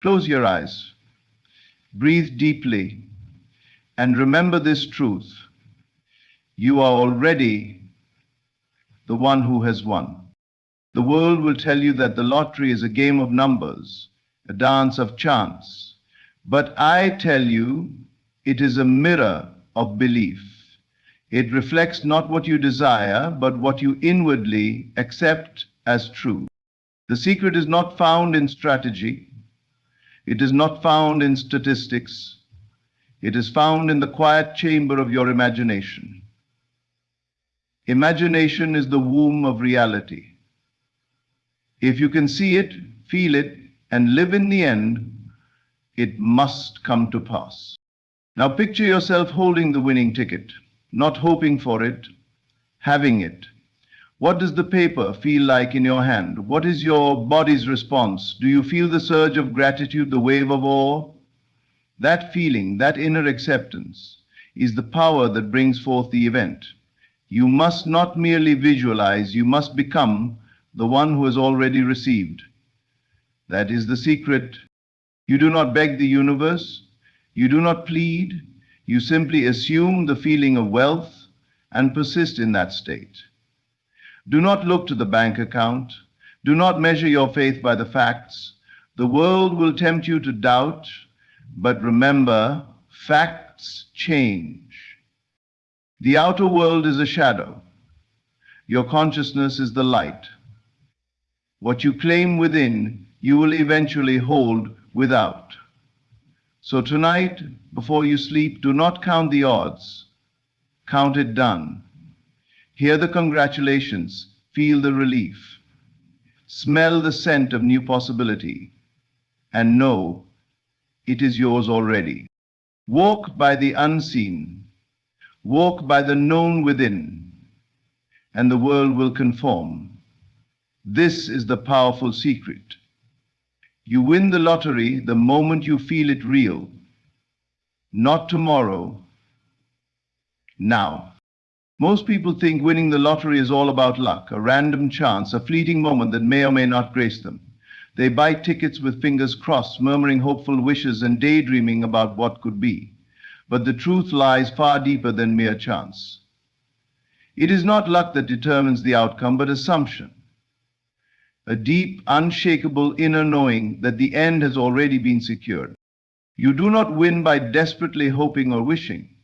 Close your eyes, breathe deeply, and remember this truth. You are already the one who has won. The world will tell you that the lottery is a game of numbers, a dance of chance. But I tell you, it is a mirror of belief. It reflects not what you desire, but what you inwardly accept as true. The secret is not found in strategy. It is not found in statistics. It is found in the quiet chamber of your imagination. Imagination is the womb of reality. If you can see it, feel it, and live in the end, it must come to pass. Now picture yourself holding the winning ticket, not hoping for it, having it. What does the paper feel like in your hand? What is your body's response? Do you feel the surge of gratitude, the wave of awe? That feeling, that inner acceptance, is the power that brings forth the event. You must not merely visualize, you must become the one who has already received. That is the secret. You do not beg the universe, you do not plead, you simply assume the feeling of wealth and persist in that state. Do not look to the bank account. Do not measure your faith by the facts. The world will tempt you to doubt, but remember, facts change. The outer world is a shadow. Your consciousness is the light. What you claim within, you will eventually hold without. So tonight, before you sleep, do not count the odds. Count it done. Hear the congratulations, feel the relief, smell the scent of new possibility, and know it is yours already. Walk by the unseen, walk by the known within, and the world will conform. This is the powerful secret. You win the lottery the moment you feel it real, not tomorrow, now. Most people think winning the lottery is all about luck, a random chance, a fleeting moment that may or may not grace them. They buy tickets with fingers crossed, murmuring hopeful wishes and daydreaming about what could be. But the truth lies far deeper than mere chance. It is not luck that determines the outcome, but assumption. A deep, unshakable inner knowing that the end has already been secured. You do not win by desperately hoping or wishing.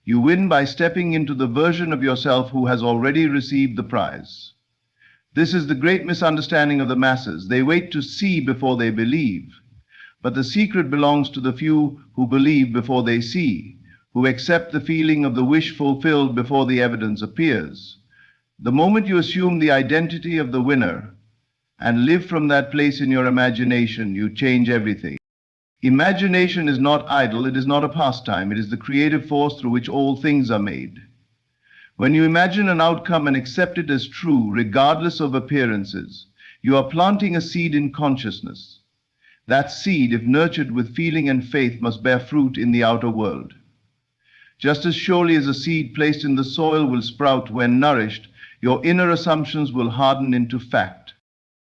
You win by stepping into the version of yourself who has already received the prize. This is the great misunderstanding of the masses. They wait to see before they believe. But the secret belongs to the few who believe before they see, who accept the feeling of the wish fulfilled before the evidence appears. The moment you assume the identity of the winner and live from that place in your imagination, you change everything. Imagination is not idle, it is not a pastime, it is the creative force through which all things are made. When you imagine an outcome and accept it as true, regardless of appearances, you are planting a seed in consciousness. That seed, if nurtured with feeling and faith, must bear fruit in the outer world. Just as surely as a seed placed in the soil will sprout when nourished, your inner assumptions will harden into fact.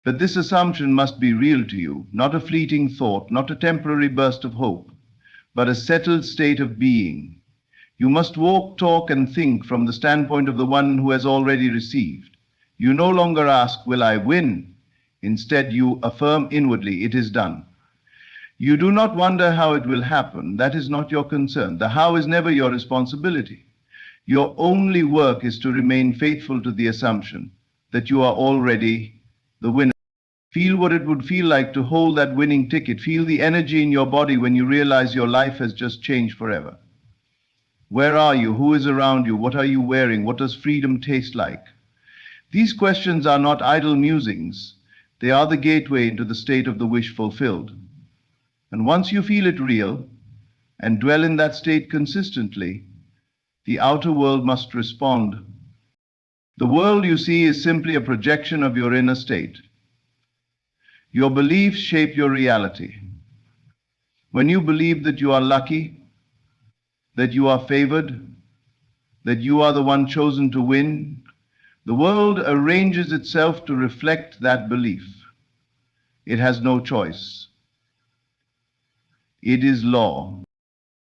But this assumption must be real to you, not a fleeting thought, not a temporary burst of hope, but a settled state of being. You must walk, talk, and think from the standpoint of the one who has already received. You no longer ask, will I win? Instead, you affirm inwardly, it is done. You do not wonder how it will happen. That is not your concern. The how is never your responsibility. Your only work is to remain faithful to the assumption that you are already the winner. Feel what it would feel like to hold that winning ticket. Feel the energy in your body when you realize your life has just changed forever. Where are you? Who is around you? What are you wearing? What does freedom taste like? These questions are not idle musings. They are the gateway into the state of the wish fulfilled. And once you feel it real and dwell in that state consistently, the outer world must respond. The world you see is simply a projection of your inner state. Your beliefs shape your reality. When you believe that you are lucky, that you are favored, that you are the one chosen to win, the world arranges itself to reflect that belief. It has no choice. It is law.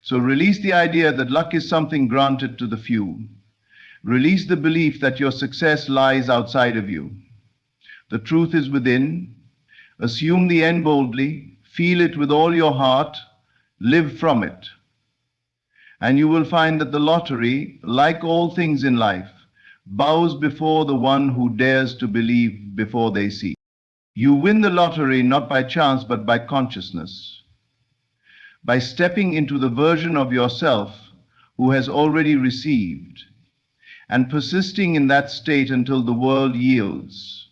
So release the idea that luck is something granted to the few. Release the belief that your success lies outside of you. The truth is within. Assume the end boldly. Feel it with all your heart. Live from it. And you will find that the lottery, like all things in life, bows before the one who dares to believe before they see. You win the lottery not by chance but by consciousness, by stepping into the version of yourself who has already received, and persisting in that state until the world yields.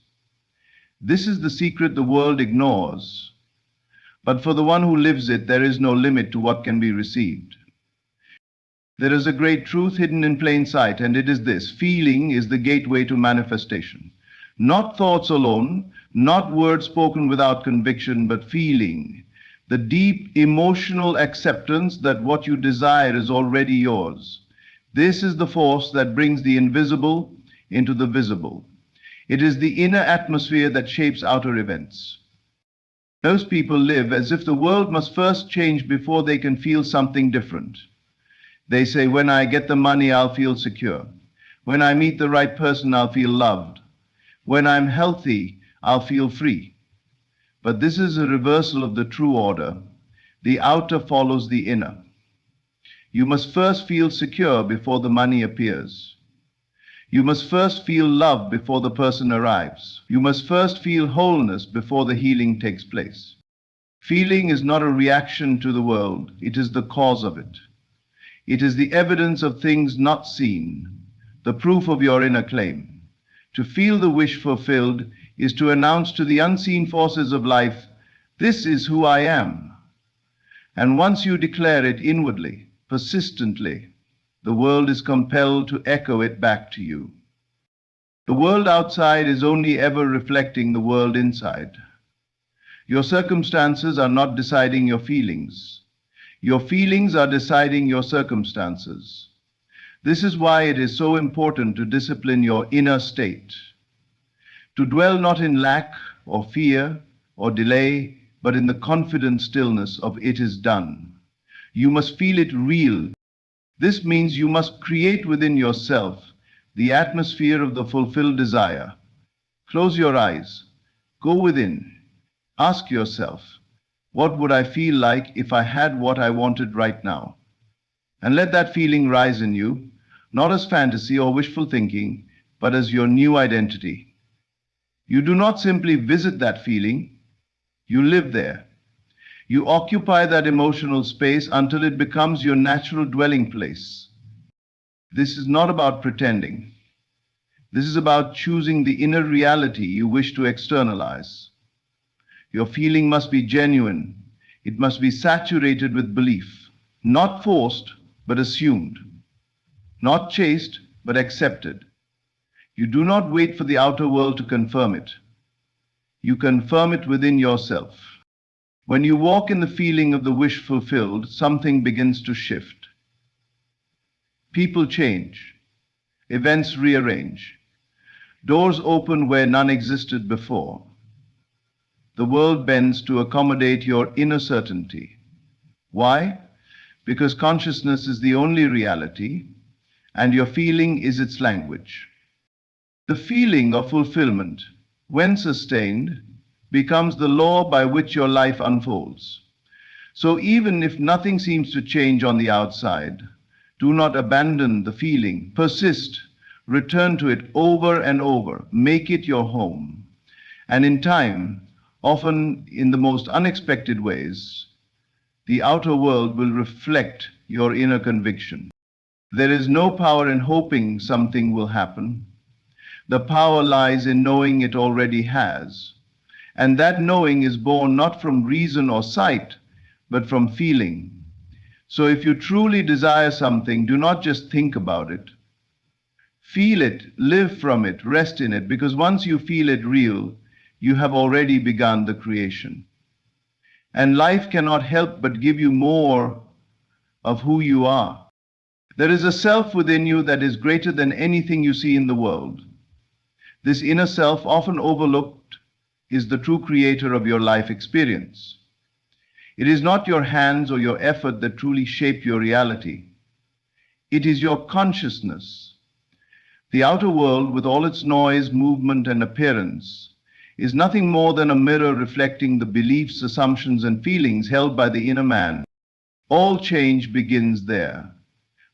This is the secret the world ignores, but for the one who lives it, there is no limit to what can be received. There is a great truth hidden in plain sight, and it is this: feeling is the gateway to manifestation. Not thoughts alone, not words spoken without conviction, but feeling. The deep emotional acceptance that what you desire is already yours. This is the force that brings the invisible into the visible. It is the inner atmosphere that shapes outer events. Most people live as if the world must first change before they can feel something different. They say, when I get the money, I'll feel secure. When I meet the right person, I'll feel loved. When I'm healthy, I'll feel free. But this is a reversal of the true order. The outer follows the inner. You must first feel secure before the money appears. You must first feel love before the person arrives. You must first feel wholeness before the healing takes place. Feeling is not a reaction to the world. It is the cause of it. It is the evidence of things not seen, the proof of your inner claim. To feel the wish fulfilled is to announce to the unseen forces of life, this is who I am. And once you declare it inwardly, persistently, the world is compelled to echo it back to you. The world outside is only ever reflecting the world inside. Your circumstances are not deciding your feelings. Your feelings are deciding your circumstances. This is why it is so important to discipline your inner state, to dwell not in lack or fear or delay, but in the confident stillness of it is done. You must feel it real. This means you must create within yourself the atmosphere of the fulfilled desire. Close your eyes, go within, ask yourself, what would I feel like if I had what I wanted right now? And let that feeling rise in you, not as fantasy or wishful thinking, but as your new identity. You do not simply visit that feeling, you live there. You occupy that emotional space until it becomes your natural dwelling place. This is not about pretending. This is about choosing the inner reality you wish to externalize. Your feeling must be genuine. It must be saturated with belief, not forced, but assumed, not chased, but accepted. You do not wait for the outer world to confirm it. You confirm it within yourself. When you walk in the feeling of the wish fulfilled, something begins to shift. People change. Events rearrange. Doors open where none existed before. The world bends to accommodate your inner certainty. Why? Because consciousness is the only reality, and your feeling is its language. The feeling of fulfillment, when sustained, becomes the law by which your life unfolds. So even if nothing seems to change on the outside, do not abandon the feeling. Persist. Return to it over and over. Make it your home. And in time, often in the most unexpected ways, the outer world will reflect your inner conviction. There is no power in hoping something will happen. The power lies in knowing it already has. And that knowing is born not from reason or sight, but from feeling. So if you truly desire something, do not just think about it. Feel it, live from it, rest in it, because once you feel it real, you have already begun the creation. And life cannot help but give you more of who you are. There is a self within you that is greater than anything you see in the world. This inner self, often overlooked, is the true creator of your life experience. It is not your hands or your effort that truly shape your reality. It is your consciousness. The outer world, with all its noise, movement, and appearance, is nothing more than a mirror reflecting the beliefs, assumptions, and feelings held by the inner man. All change begins there,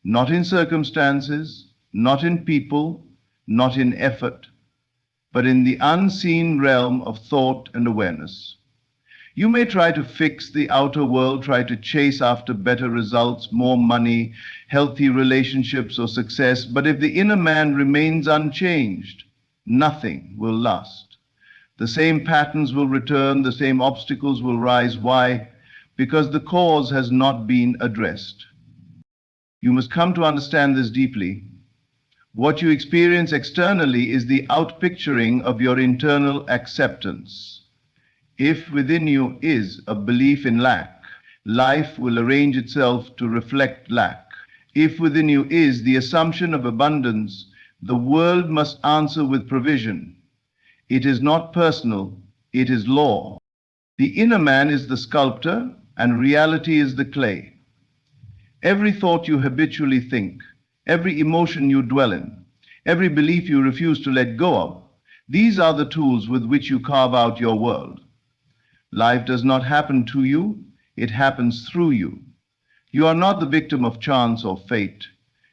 not in circumstances, not in people, not in effort, but in the unseen realm of thought and awareness. You may try to fix the outer world, try to chase after better results, more money, healthy relationships, or success, but if the inner man remains unchanged, nothing will last. The same patterns will return, the same obstacles will rise. Why? Because the cause has not been addressed. You must come to understand this deeply. What you experience externally is the outpicturing of your internal acceptance. If within you is a belief in lack, life will arrange itself to reflect lack. If within you is the assumption of abundance, the world must answer with provision. It is not personal, it is law. The inner man is the sculptor, and reality is the clay. Every thought you habitually think, every emotion you dwell in, every belief you refuse to let go of, these are the tools with which you carve out your world. Life does not happen to you, it happens through you. You are not the victim of chance or fate.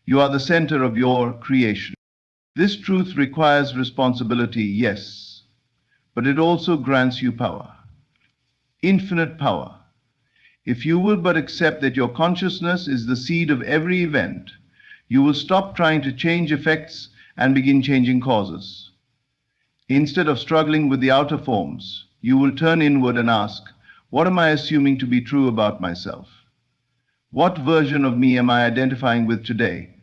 You are the center of your creation. This truth requires responsibility, yes, but it also grants you power. Infinite power. If you will but accept that your consciousness is the seed of every event, you will stop trying to change effects and begin changing causes. Instead of struggling with the outer forms, you will turn inward and ask, what am I assuming to be true about myself? What version of me am I identifying with today?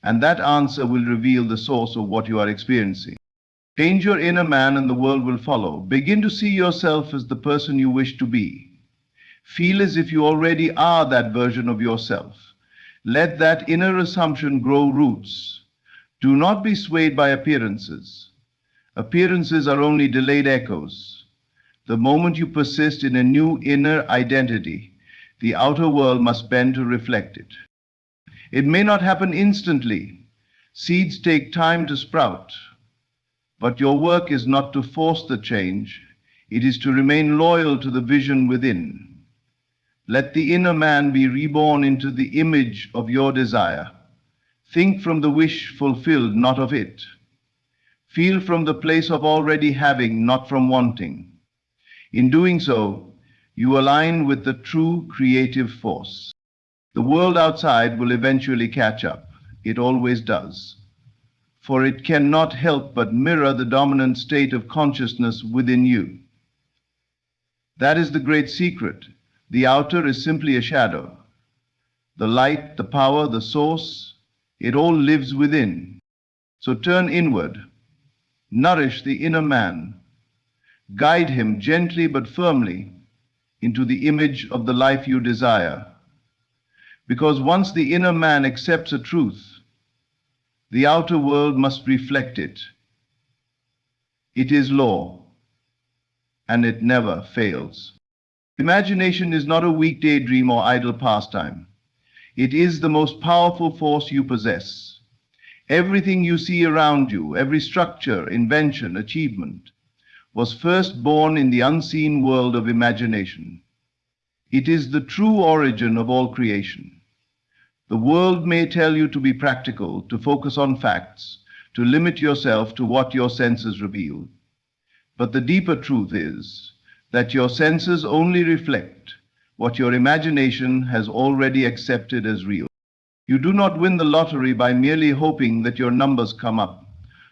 And that answer will reveal the source of what you are experiencing. Change your inner man and the world will follow. Begin to see yourself as the person you wish to be. Feel as if you already are that version of yourself. Let that inner assumption grow roots. Do not be swayed by appearances. Appearances are only delayed echoes. The moment you persist in a new inner identity, the outer world must bend to reflect it. It may not happen instantly. Seeds take time to sprout. But your work is not to force the change. It is to remain loyal to the vision within. Let the inner man be reborn into the image of your desire. Think from the wish fulfilled, not of it. Feel from the place of already having, not from wanting. In doing so, you align with the true creative force. The world outside will eventually catch up. It always does. For it cannot help but mirror the dominant state of consciousness within you. That is the great secret. The outer is simply a shadow. The light, the power, the source, it all lives within. So turn inward. Nourish the inner man. Guide him gently but firmly into the image of the life you desire. Because once the inner man accepts a truth, the outer world must reflect it. It is law, and it never fails. Imagination is not a weak daydream or idle pastime. It is the most powerful force you possess. Everything you see around you, every structure, invention, achievement, was first born in the unseen world of imagination. It is the true origin of all creation. The world may tell you to be practical, to focus on facts, to limit yourself to what your senses reveal. But the deeper truth is that your senses only reflect what your imagination has already accepted as real. You do not win the lottery by merely hoping that your numbers come up.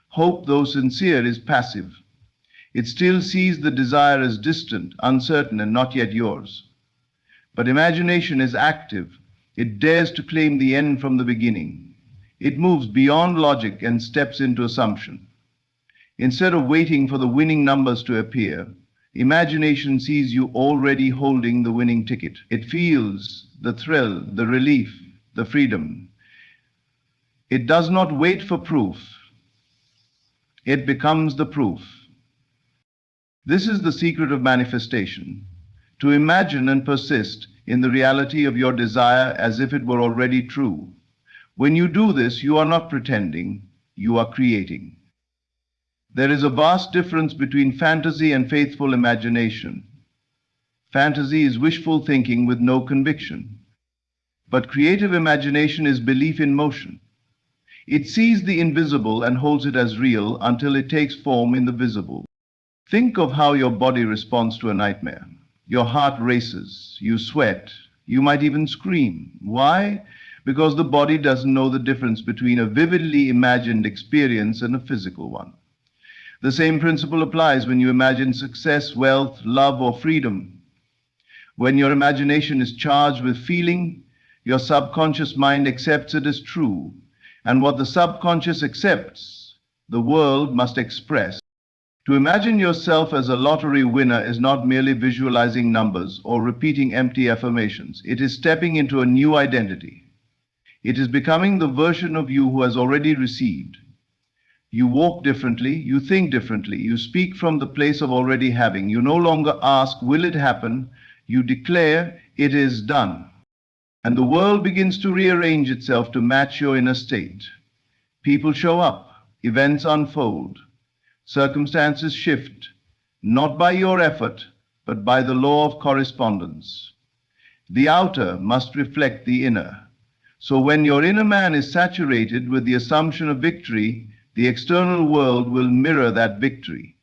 Hope, though sincere, is passive. It still sees the desire as distant, uncertain, and not yet yours. But imagination is active. It dares to claim the end from the beginning. It moves beyond logic and steps into assumption. Instead of waiting for the winning numbers to appear, imagination sees you already holding the winning ticket. It feels the thrill, the relief, the freedom. It does not wait for proof. It becomes the proof. This is the secret of manifestation. to imagine and persist in the reality of your desire as if it were already true. When you do this, you are not pretending, you are creating. There is a vast difference between fantasy and faithful imagination. Fantasy is wishful thinking with no conviction. But creative imagination is belief in motion. It sees the invisible and holds it as real until it takes form in the visible. Think of how your body responds to a nightmare. Your heart races, you sweat, you might even scream. Why? Because the body doesn't know the difference between a vividly imagined experience and a physical one. The same principle applies when you imagine success, wealth, love, or freedom. When your imagination is charged with feeling, your subconscious mind accepts it as true, and what the subconscious accepts, the world must express. To imagine yourself as a lottery winner is not merely visualizing numbers or repeating empty affirmations. It is stepping into a new identity. It is becoming the version of you who has already received. You walk differently, you think differently, you speak from the place of already having. You no longer ask, will it happen? You declare, it is done. And the world begins to rearrange itself to match your inner state. People show up, events unfold, circumstances shift, not by your effort, but by the law of correspondence. The outer must reflect the inner. So when your inner man is saturated with the assumption of victory, the external world will mirror that victory.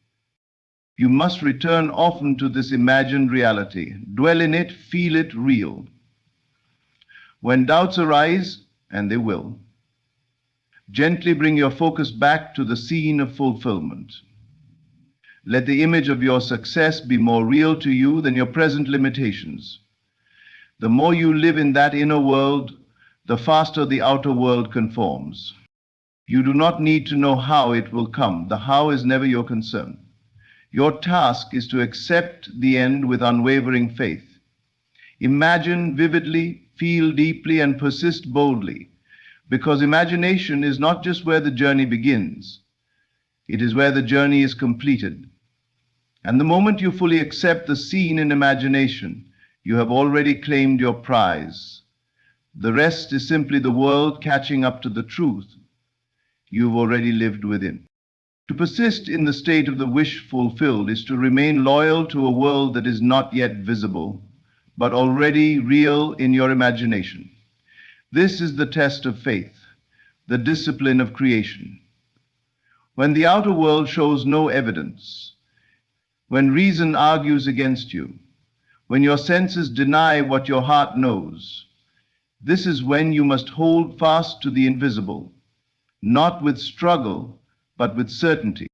You must return often to this imagined reality. Dwell in it, feel it real. When doubts arise, and they will, gently bring your focus back to the scene of fulfillment. Let the image of your success be more real to you than your present limitations. The more you live in that inner world, the faster the outer world conforms. You do not need to know how it will come. The how is never your concern. Your task is to accept the end with unwavering faith. Imagine vividly, feel deeply, and persist boldly, because imagination is not just where the journey begins, it is where the journey is completed. And the moment you fully accept the scene in imagination, you have already claimed your prize. The rest is simply the world catching up to the truth you've already lived within. To persist in the state of the wish fulfilled is to remain loyal to a world that is not yet visible, but already real in your imagination. This is the test of faith, the discipline of creation. When the outer world shows no evidence, when reason argues against you, when your senses deny what your heart knows, this is when you must hold fast to the invisible, not with struggle, but with certainty.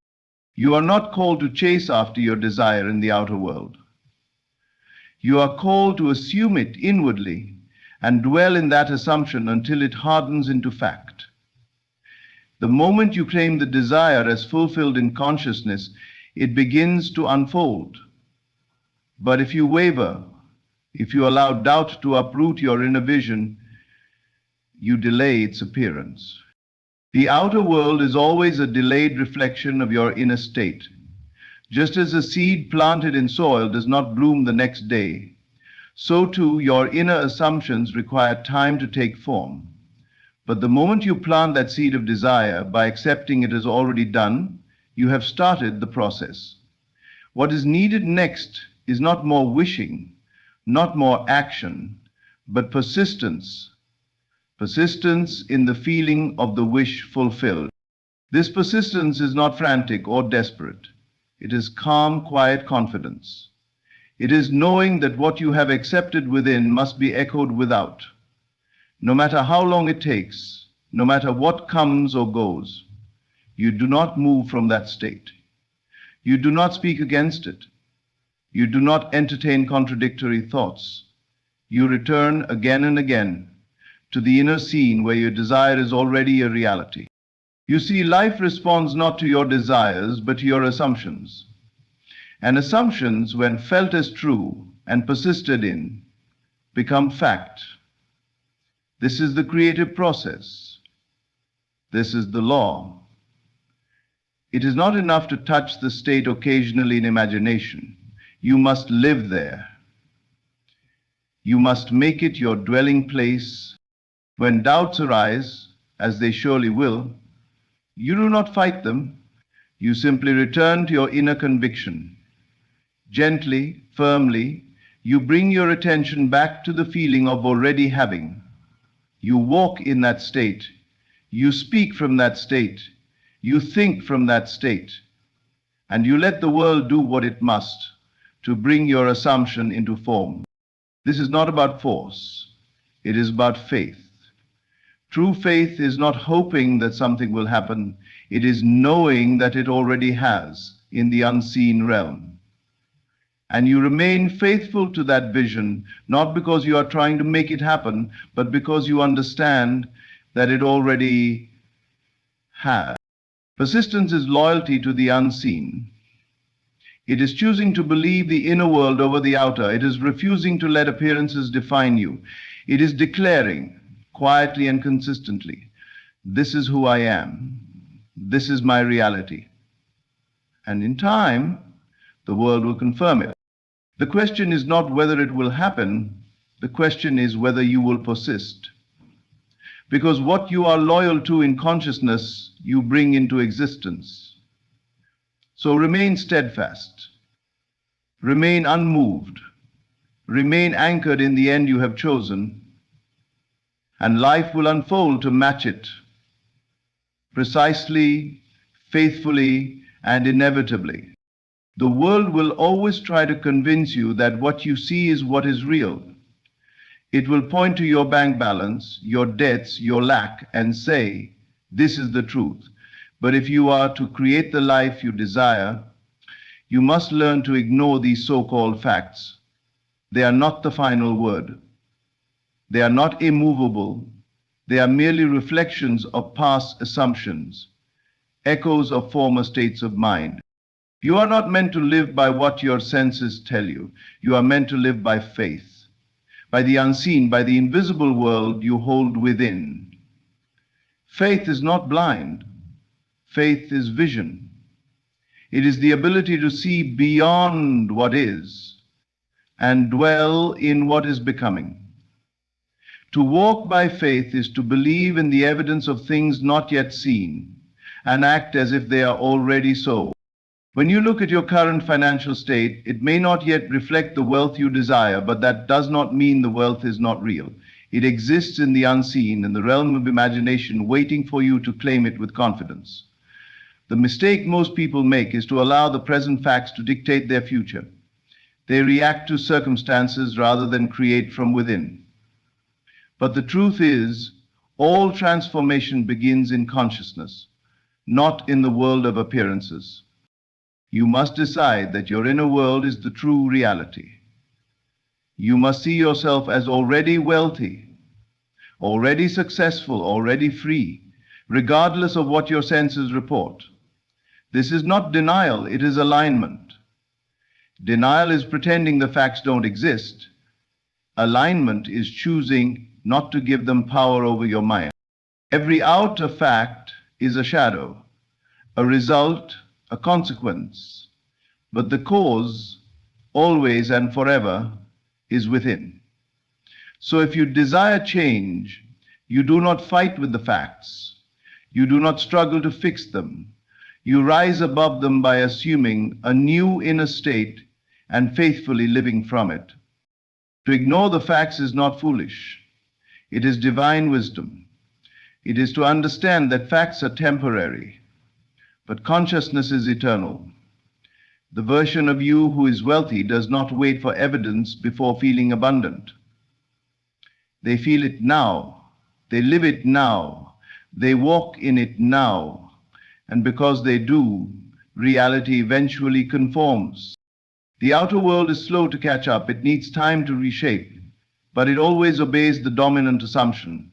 You are not called to chase after your desire in the outer world. You are called to assume it inwardly and dwell in that assumption until it hardens into fact. The moment you claim the desire as fulfilled in consciousness, it begins to unfold. But if you waver, if you allow doubt to uproot your inner vision, you delay its appearance. The outer world is always a delayed reflection of your inner state. Just as a seed planted in soil does not bloom the next day, so too your inner assumptions require time to take form. But the moment you plant that seed of desire by accepting it as already done, you have started the process. What is needed next is not more wishing, not more action, but persistence. Persistence in the feeling of the wish fulfilled. This persistence is not frantic or desperate. It is calm, quiet confidence. It is knowing that what you have accepted within must be echoed without. No matter how long it takes, no matter what comes or goes, you do not move from that state. You do not speak against it. You do not entertain contradictory thoughts. You return again and again to the inner scene where your desire is already a reality. You see, life responds not to your desires, but to your assumptions. And assumptions, when felt as true and persisted in, become fact. This is the creative process. This is the law. It is not enough to touch the state occasionally in imagination. You must live there. You must make it your dwelling place. When doubts arise, as they surely will, you do not fight them. You simply return to your inner conviction. Gently, firmly, you bring your attention back to the feeling of already having. You walk in that state. You speak from that state. You think from that state. And you let the world do what it must to bring your assumption into form. This is not about force. It is about faith. True faith is not hoping that something will happen. It is knowing that it already has in the unseen realm. And you remain faithful to that vision, not because you are trying to make it happen, but because you understand that it already has. Persistence is loyalty to the unseen. It is choosing to believe the inner world over the outer. It is refusing to let appearances define you. It is declaring, quietly and consistently, this is who I am. This is my reality. And in time, the world will confirm it. The question is not whether it will happen. The question is whether you will persist. Because what you are loyal to in consciousness, you bring into existence. So remain steadfast. Remain unmoved. Remain anchored in the end you have chosen, and life will unfold to match it, precisely, faithfully, and inevitably. The world will always try to convince you that what you see is what is real. It will point to your bank balance, your debts, your lack, and say, this is the truth. But if you are to create the life you desire, you must learn to ignore these so-called facts. They are not the final word. They are not immovable. They are merely reflections of past assumptions, echoes of former states of mind. You are not meant to live by what your senses tell you. You are meant to live by faith, by the unseen, by the invisible world you hold within. Faith is not blind. Faith is vision. It is the ability to see beyond what is and dwell in what is becoming. To walk by faith is to believe in the evidence of things not yet seen and act as if they are already so. When you look at your current financial state, it may not yet reflect the wealth you desire, but that does not mean the wealth is not real. It exists in the unseen, in the realm of imagination, waiting for you to claim it with confidence. The mistake most people make is to allow the present facts to dictate their future. They react to circumstances rather than create from within. But the truth is, all transformation begins in consciousness, not in the world of appearances. You must decide that your inner world is the true reality. You must see yourself as already wealthy, already successful, already free, regardless of what your senses report. This is not denial, it is alignment. Denial is pretending the facts don't exist. Alignment is choosing not to give them power over your mind. Every outer fact is a shadow, a result, a consequence, but the cause, always and forever, is within. So if you desire change, you do not fight with the facts. You do not struggle to fix them. You rise above them by assuming a new inner state and faithfully living from it. To ignore the facts is not foolish. It is divine wisdom. It is to understand that facts are temporary, but consciousness is eternal. The version of you who is wealthy does not wait for evidence before feeling abundant. They feel it now. They live it now. They walk in it now. And because they do, reality eventually conforms. The outer world is slow to catch up. It needs time to reshape, but it always obeys the dominant assumption.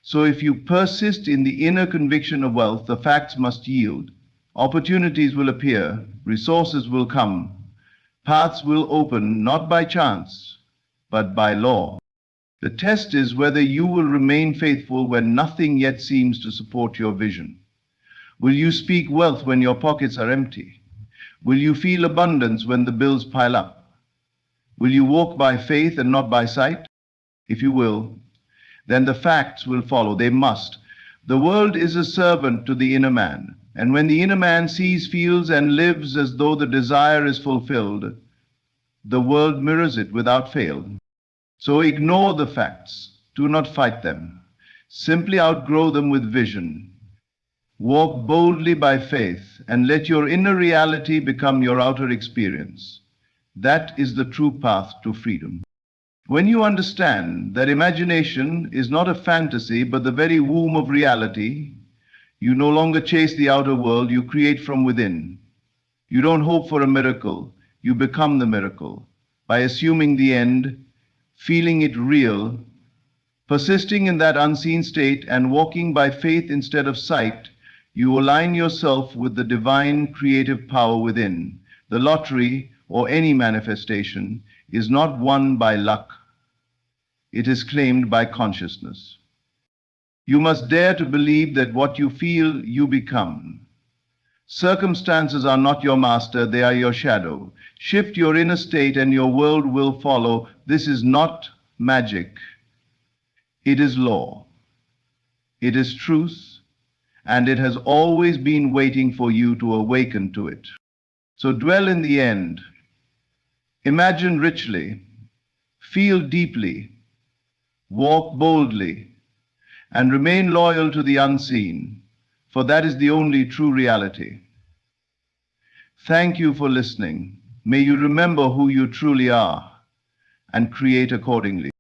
So if you persist in the inner conviction of wealth, the facts must yield. Opportunities will appear, resources will come, paths will open, not by chance, but by law. The test is whether you will remain faithful when nothing yet seems to support your vision. Will you speak wealth when your pockets are empty? Will you feel abundance when the bills pile up? Will you walk by faith and not by sight? If you will, then the facts will follow. They must. The world is a servant to the inner man, and when the inner man sees, feels, and lives as though the desire is fulfilled, the world mirrors it without fail. So ignore the facts. Do not fight them. Simply outgrow them with vision. Walk boldly by faith and let your inner reality become your outer experience. That is the true path to freedom. When you understand that imagination is not a fantasy but the very womb of reality, you no longer chase the outer world, you create from within. You don't hope for a miracle, you become the miracle. By assuming the end, feeling it real, persisting in that unseen state, and walking by faith instead of sight, you align yourself with the divine creative power within. The lottery, or any manifestation, is not won by luck. It is claimed by consciousness. You must dare to believe that what you feel, you become. Circumstances are not your master, they are your shadow. Shift your inner state and your world will follow. This is not magic. It is law. It is truth, and it has always been waiting for you to awaken to it. So dwell in the end. Imagine richly. Feel deeply. Walk boldly. And remain loyal to the unseen, for that is the only true reality. Thank you for listening. May you remember who you truly are and create accordingly.